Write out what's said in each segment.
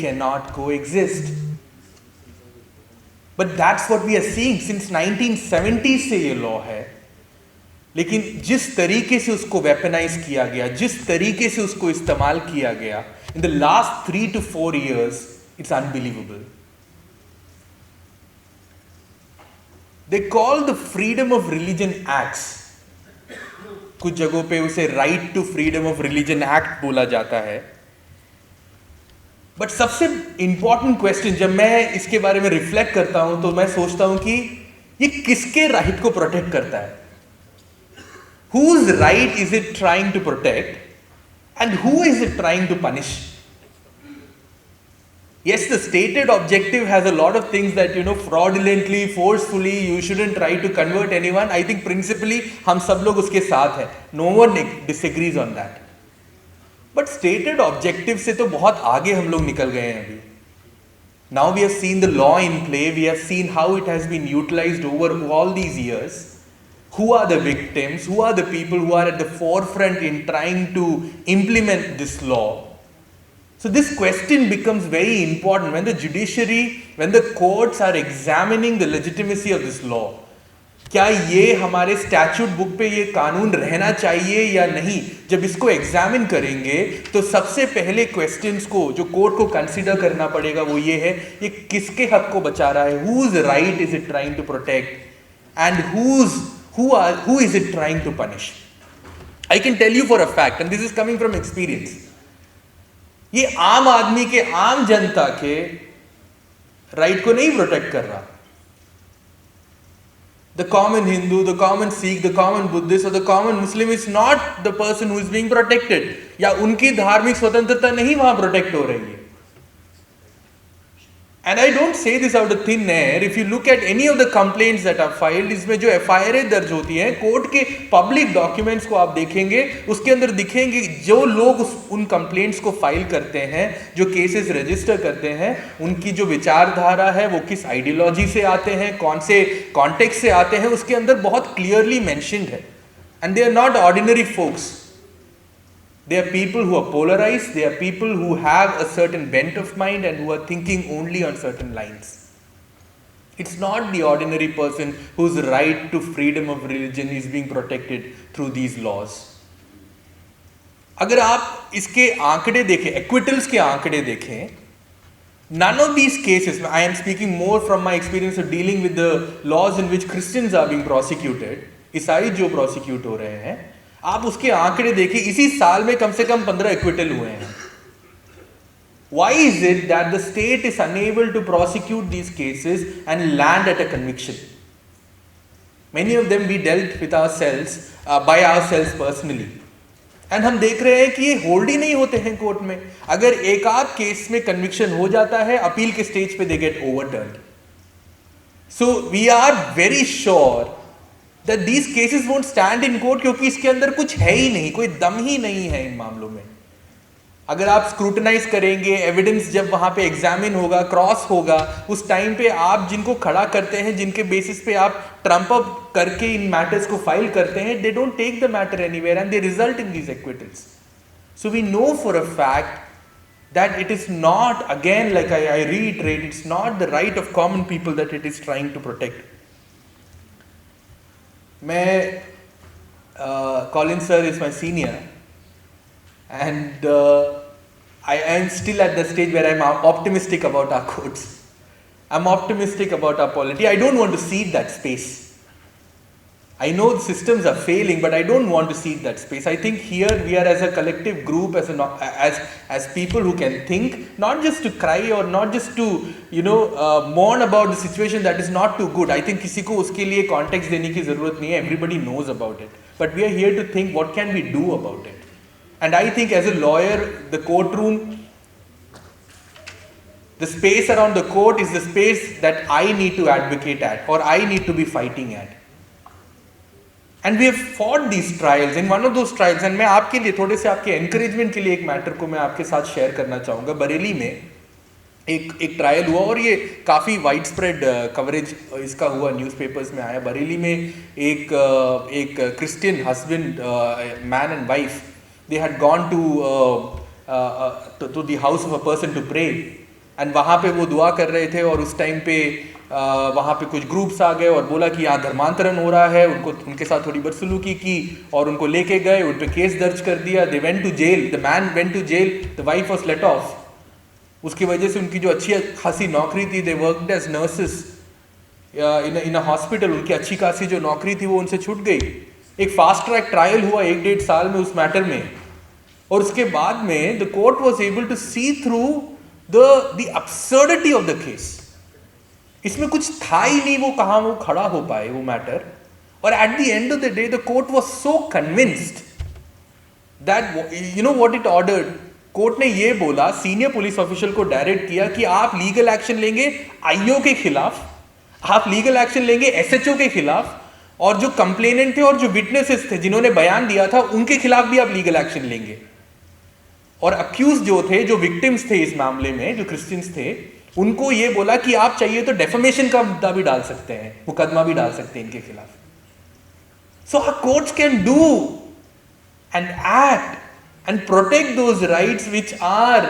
cannot coexist. But that's what we are seeing since 1970 से ये law है, लेकिन जिस तरीके से उसको वेपनाइज किया गया, जिस तरीके से उसको इस्तेमाल किया गया in the last 3 to 4 years, it's unbelievable. They call the freedom of religion acts. कुछ जगहों पे उसे right to freedom of religion act बोला जाता है. बट सबसे इंपॉर्टेंट क्वेश्चन जब मैं इसके बारे में रिफ्लेक्ट करता हूं तो मैं सोचता हूं कि ये किसके राइट को प्रोटेक्ट करता है? Whose right is it trying to protect and who is it trying to punish? Yes, the stated objective has a lot of things that, fraudulently, forcefully, you shouldn't try to convert anyone. I think principally हम सब लोग उसके साथ हैं. No one disagrees on that. But stated objective से तो बहुत आगे हम लोग निकल गए हैं अभी. Now we have seen the law in play. We have seen how it has been utilized over all these years. Who are the victims? Who are the people who are at the forefront in trying to implement this law? So this question becomes very important when the judiciary, when the courts are examining the legitimacy of this law. क्या ये हमारे statute book पे ये कानून रहना चाहिए या नहीं? जब इसको एग्जामिन करेंगे तो सबसे पहले क्वेश्चंस को जो कोर्ट को कंसीडर करना पड़ेगा वो ये है, ये किसके हक को बचा रहा है? Whose right is it trying to protect? And who is it trying to punish? I can tell you for a fact, and this is coming from experience. ये आम आदमी के, आम जनता के राइट को नहीं प्रोटेक्ट कर रहा. The common Hindu, the common Sikh, the common Buddhist or the common Muslim is not the person who is being protected. या उनकी धार्मिक स्वतंत्रता नहीं वहां प्रोटेक्ट हो रही है. And I don't say this out of thin air. If you look at any of the complaints that are filed, इसमें जो FIR दर्ज होती हैं, कोर्ट के पब्लिक डॉक्यूमेंट्स को आप देखेंगे, उसके अंदर दिखेंगे जो लोग उन कंप्लेंट्स को फाइल करते हैं, जो केसेस रजिस्टर करते हैं, उनकी जो विचारधारा है वो किस आइडियोलॉजी से आते हैं, कौन से कॉन्टेक्स्ट से आते हैं, उसके अंदर बहुत क्लियरली मेंशन्ड है. And they are not ordinary folks. They are people who are polarized, they are people who have a certain bent of mind and who are thinking only on certain lines. It's not the ordinary person whose right to freedom of religion is being protected through these laws. अगर आप इसके आंकड़े देखें, एक्विटल्स के आंकड़े देखें, none of these cases, I am speaking more from my experience of dealing with the laws in which Christians are being prosecuted, ईसाई जो प्रोसिक्यूट हो रहे हैं, आप उसके आंकड़े देखिए, इसी साल में कम से कम 15 एक्विटल हुए हैं. Why is it that the state is unable to prosecute these cases and land at a conviction? Many of them we dealt with ourselves, by ourselves personally. And हम देख रहे हैं कि ये होल्ड ही नहीं होते हैं कोर्ट में. अगर एक आध केस में कन्विक्शन हो जाता है, अपील के स्टेज पे they get overturned. So we are very sure that these cases won't stand in court क्योंकि इसके अंदर कुछ है ही नहीं, कोई दम ही नहीं है इन मामलों में. अगर आप स्क्रूटनाइज करेंगे, एविडेंस जब वहां पे एग्जामिन होगा, क्रॉस होगा, उस टाइम पे आप जिनको खड़ा करते हैं, जिनके बेसिस पे आप ट्रम्प अप करके इन मैटर्स को फाइल करते हैं, they don't take the matter anywhere and they result in these acquittals. So we know for a fact that it is not, again like I reiterate, it's not the right of common people that it is trying to protect. मैं Colin sir is my senior and I am still at the stage where I am optimistic about our courts. I am optimistic about our polity. I don't want to cede that space. I know the systems are failing, but I don't want to cede that space. I think here we are as a collective group, as people who can think, not just to cry or not just to mourn about the situation that is not too good. I think किसी को उसके लिए context देने की ज़रूरत नहीं है. Everybody knows about it. But we are here to think what can we do about it. And I think as a lawyer, the courtroom, the space around the court is the space that I need to advocate at or I need to be fighting at. And we have fought these trials. In one of those trials, and मैं आपके लिए थोड़े से आपके encouragement के लिए एक matter को मैं आपके साथ शेयर करना चाहूँगा. बरेली में एक ट्रायल हुआ और ये काफ़ी वाइड स्प्रेड कवरेज इसका हुआ, न्यूज़पेपर्स में आया. बरेली में एक Christian husband, man and wife, they had gone to the house of a person to pray. And वहाँ पे वो दुआ कर रहे थे और उस टाइम पे वहाँ पे कुछ ग्रुप्स आ गए और बोला कि यहाँ धर्मांतरण हो रहा है, उनके साथ थोड़ी बदसलूकी की और उनको लेके गए, उन पे केस दर्ज कर दिया। They went to jail, the man went to jail, the wife was let off. उसकी वजह से उनकी जो अच्छी खासी नौकरी थी, they worked as nurses in a hospital, उनकी अच्छी खासी जो नौकरी थी वो उनसे छूट गई। एक फास्ट ट्रैक ट्रायल हुआ 1-1.5 साल में उस मैटर में, और उसके बाद में the court was able to see through the absurdity of the case. इसमें कुछ था ही नहीं, वो कहाँ वो खड़ा हो पाए वो मैटर। और at the end of the day the court was so convinced that you know what it ordered. Court ने ये बोला, सीनियर पुलिस ऑफिशियल को डायरेक्ट किया कि आप लीगल एक्शन लेंगे आईओ के खिलाफ, आप लीगल एक्शन लेंगे एसएचओ के खिलाफ, और जो कंप्लेनेंट थे और जो विटनेसेस थे जिन्होंने बयान दिया था उनके खिलाफ भी आप लीगल एक्शन लेंगे। और अक्यूज जो थे, जो विक्टिम्स थे इस मामले में, जो क्रिश्चियंस थे, उनको ये बोला कि आप चाहिए तो डेफेमेशन का मुद्दा भी डाल सकते हैं, मुकदमा भी डाल सकते हैं इनके खिलाफ। So our courts can do and act and protect those rights which are,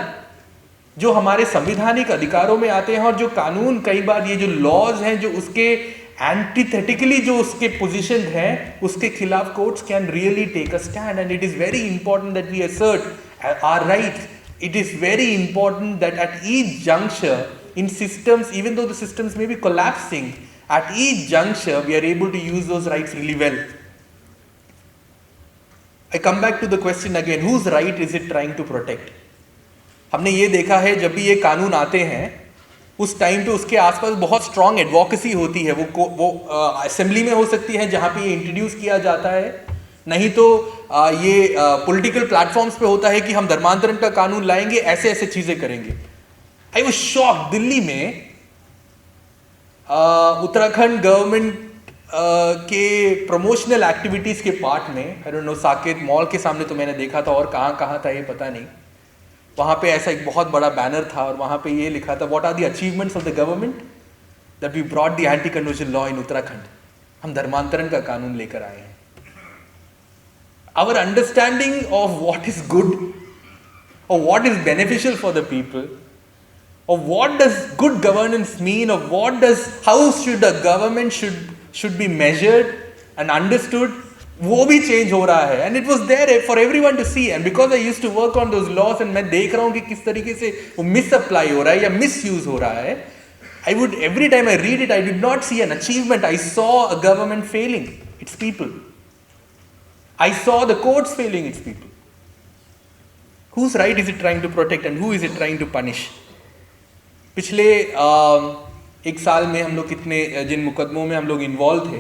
जो हमारे संविधानिक अधिकारों में आते हैं, और जो कानून कई बार ये जो लॉज हैं जो उसके एंटीथेटिकली जो उसके पोजीशन है उसके खिलाफ courts can really take a stand. And it is very important that we assert our rights. It is very important that at each juncture in systems, even though the systems may be collapsing, at each juncture we are able to use those rights really well. I come back to the question again, whose right is it trying to protect? हमने ये देखा है जब भी ये कानून आते हैं उस टाइम पे उसके आसपास बहुत स्ट्रांग एडवोकेसी होती है। वो असेंबली में हो सकती है जहाँ पे ये इंट्रोड्यूस किया जाता है, नहीं तो ये पॉलिटिकल प्लेटफॉर्म्स पे होता है कि हम धर्मांतरण का कानून लाएंगे, ऐसे ऐसे चीजें करेंगे। आई वाज शॉक्ड, दिल्ली में उत्तराखंड गवर्नमेंट के प्रमोशनल एक्टिविटीज के पार्ट में, I don't know, Saket mall के सामने तो मैंने देखा था, और कहाँ था ये पता नहीं, वहां पे ऐसा एक बहुत बड़ा बैनर था और वहां पे ये लिखा था, what are the achievements of the government that we brought the anti conversion law in Uttarakhand. हम धर्मांतरण का कानून लेकर आए हैं। Our understanding of what is good or what is beneficial for the people, or what does good governance mean, or how should a government should be measured and understood, वो भी change हो रहा है। And it was there for everyone to see, and because I used to work on those laws, and मैं देख रहा हूँ कि किस तरीके से वो मिस अप्लाई हो रहा है या मिस यूज हो रहा है। I would, every time I read it, I did not see an achievement, I saw a government failing its people, I saw the courts failing its people. Whose right is it trying to protect and who is it trying to punish? पिछले एक साल में हम लोग कितने जिन मुकदमों में हम लोग इन्वॉल्व थे,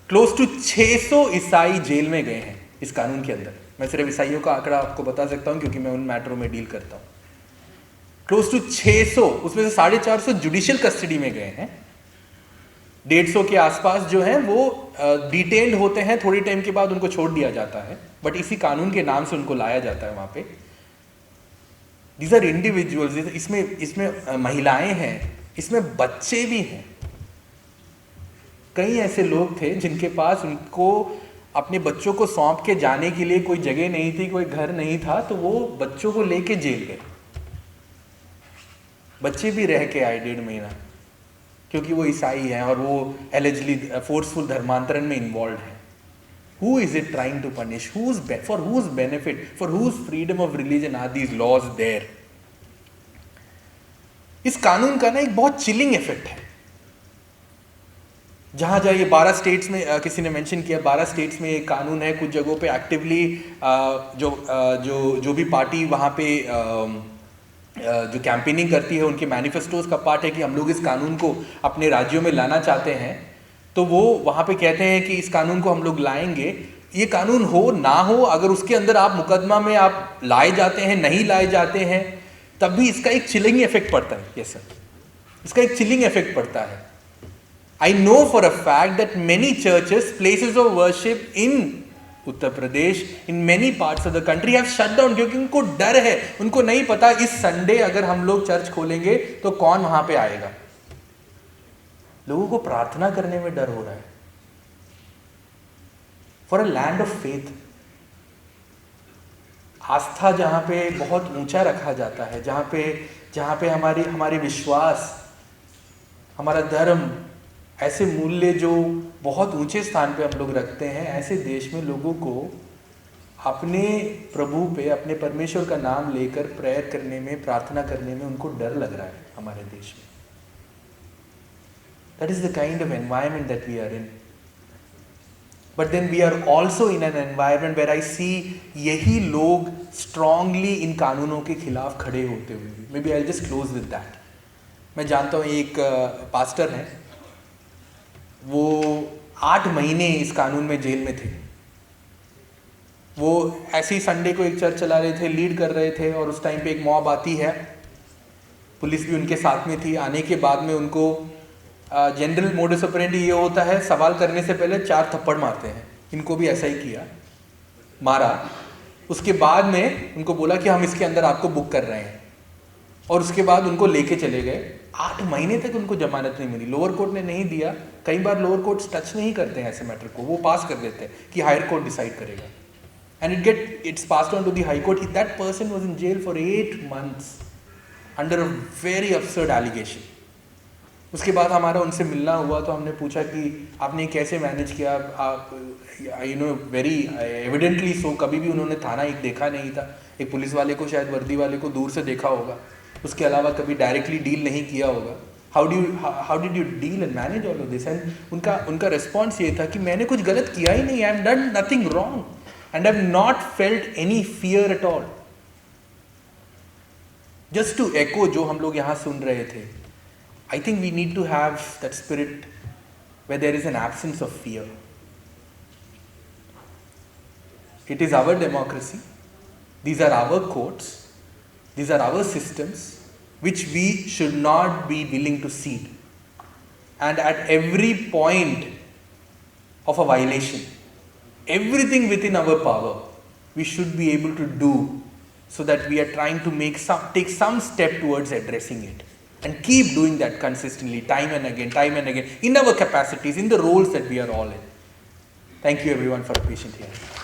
क्लोज टू 600 ईसाई जेल में गए हैं इस कानून के अंदर। मैं सिर्फ ईसाइयों का आंकड़ा आपको बता सकता हूं क्योंकि मैं उन मैटरों में डील करता हूं। क्लोज टू 600, उसमें से 450 जुडिशियल कस्टडी में गए हैं। 150 के आसपास जो हैं वो डिटेन्ड होते हैं, थोड़ी टाइम के बाद उनको छोड़ दिया जाता है, बट इसी कानून के नाम से उनको लाया जाता है वहां पे। दीज आर इंडिविजुअल्स, इसमें महिलाएं हैं, इसमें बच्चे भी हैं। कई ऐसे लोग थे जिनके पास उनको अपने बच्चों को सौंप के जाने के लिए कोई जगह नहीं थी, कोई घर नहीं था, तो वो बच्चों को लेके जेल गए। बच्चे भी रह के आए 1.5 महीना, क्योंकि वो ईसाई हैं और वो एलिजिबली फोर्सफुल धर्मांतरण में इन्वॉल्व है। Who is it trying to punish? For whose benefit? For whose freedom of religion are these laws there? इस कानून का ना एक बहुत चिलिंग इफेक्ट है। जहां जहां ये 12 स्टेट्स में, किसी ने मेंशन किया 12 स्टेट्स में ये कानून है। कुछ जगहों पे एक्टिवली जो भी पार्टी वहां पे जो कैंपेनिंग करती है उनके मैनिफेस्टोज का पार्ट है कि हम लोग इस कानून को अपने राज्यों में लाना चाहते हैं, तो वो वहाँ पे कहते हैं कि इस कानून को हम लोग लाएंगे। ये कानून हो ना हो, अगर उसके अंदर आप मुकदमा में आप लाए जाते हैं, नहीं लाए जाते हैं, तब भी इसका एक चिलिंग इफेक्ट पड़ता है। यस सर, इसका एक चिलिंग इफेक्ट पड़ता है। I know for a fact that many churches, places of worship in Uttar Pradesh, in many parts of the country have shut down, क्योंकि उनको डर है। उनको नहीं पता इस संडे अगर हम लोग चर्च खोलेंगे तो कौन वहां पे आएगा। लोगों को प्रार्थना करने में डर हो रहा है। For a land of faith, आस्था जहां पे बहुत ऊंचा रखा जाता है, जहां पे जहाँ पे हमारे विश्वास, हमारा धर्म, ऐसे मूल्य जो बहुत ऊंचे स्थान पे हम लोग रखते हैं, ऐसे देश में लोगों को अपने प्रभु पे, अपने परमेश्वर का नाम लेकर प्रेयर करने में, प्रार्थना करने में उनको डर लग रहा है हमारे देश में। That is the kind of environment that we are in. But then we are also in an environment where I see यही लोग strongly इन कानूनों के खिलाफ खड़े होते हुए। Maybe I'll just close with that. मैं जानता हूँ एक पास्टर हैं, वो 8 महीने इस कानून में जेल में थे। वो ऐसे ही संडे को एक चर्च चला रहे थे, लीड कर रहे थे, और उस टाइम पे एक मॉब आती है, पुलिस भी उनके साथ में थी। आने के बाद में उनको जनरल मोडस ऑपरेंडी ये होता है, सवाल करने से पहले 4 थप्पड़ मारते हैं। इनको भी ऐसा ही किया, मारा। उसके बाद में उनको बोला कि हम इसके अंदर आपको बुक कर रहे हैं, और उसके बाद उनको लेके चले गए। 8 महीने तक उनको जमानत नहीं मिली, लोअर कोर्ट ने नहीं दिया। कई बार लोअर कोर्ट टच नहीं करते हैं ऐसे मैटर को, वो पास कर देते हैं कि हायर कोर्ट डिसाइड करेगा, and it's passed on to the high court. That person was in jail for 8 months under a very absurd allegation. उसके बाद हमारा उनसे मिलना हुआ, तो हमने पूछा कि आपने कैसे मैनेज किया। आप वेरी एविडेंटली सो, कभी भी उन्होंने थाना एक देखा नहीं था, एक पुलिस वाले को, शायद वर्दी वाले को दूर से देखा होगा, उसके अलावा कभी डायरेक्टली डील नहीं किया होगा। How did you deal and manage all of this? And उनका रिस्पॉन्स ये था कि मैंने कुछ गलत किया ही नहीं, I have done nothing wrong and I have not felt any fear at all. Just to echo जो हम लोग यहाँ सुन रहे थे, I think we need to have that spirit where there is an absence of fear. It is our democracy. These are our courts. These are our systems which we should not be willing to cede. And at every point of a violation, everything within our power, we should be able to do so that we are trying to take some step towards addressing it. And keep doing that consistently, time and again, in our capacities, in the roles that we are all in. Thank you everyone for a patient hearing.